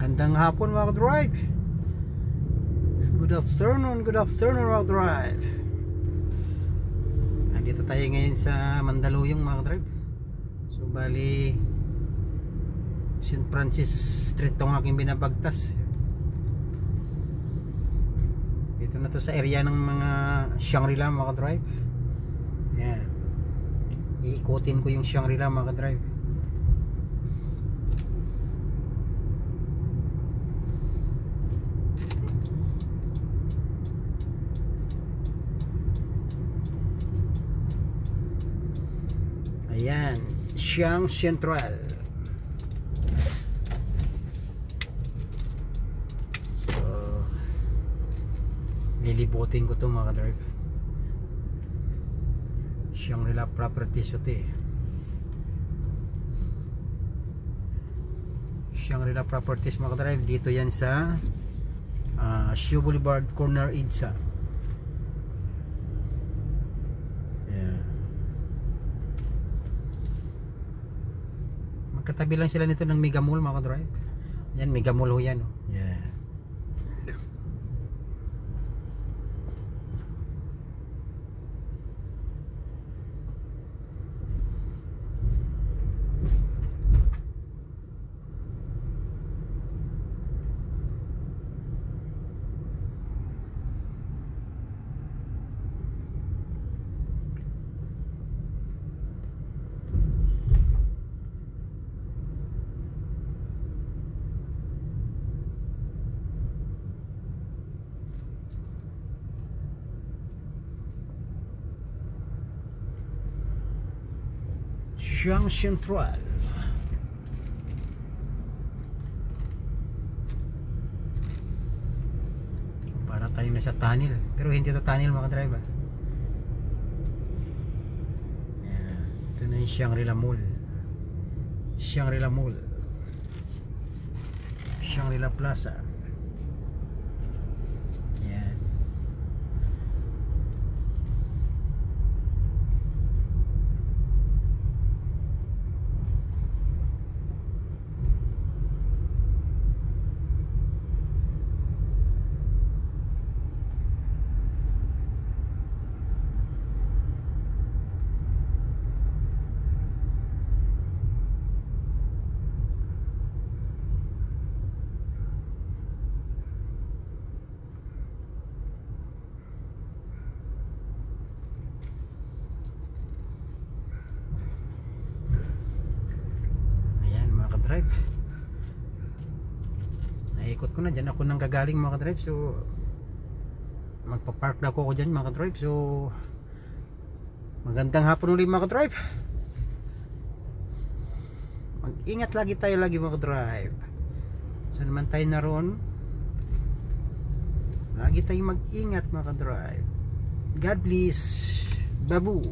Magandang hapon mga drive. Good afternoon mga drive. Nandito tayo ngayon sa Mandaluyong mga drive. So bali St. Francis Street tong aking binabagtas. Dito na to sa area ng mga Shangri-La mga drive. Yan. Iikutin ko yung Shangri-La mga drive. Ayan, Siang Central. So lilibutin ko to mga drive. Shangri-La Properties ito eh. Shangri-La Properties mga drive. Dito yan sa Shio Boulevard Corner EDSA. Katabi lang sila nito ng Mega Mall mga drive. Yan, Mega Mall ho yan. Yeah. Siang Central. Para tayo na sa tunnel. Pero hindi ito tunnel mga driver. Ito na yung Shangri-La Mall. Shangri-La Mall. Shangri-La Plaza. Drive. Naikot ko na dyan ako nang gagaling mga drive. So magpapark na ako dyan mga drive. So magandang hapon ulit mga drive. Mag-ingat lagi tayo mga drive. Saan naman tayo naroon, lagi tayong mag-ingat mga drive. God bless. Babu.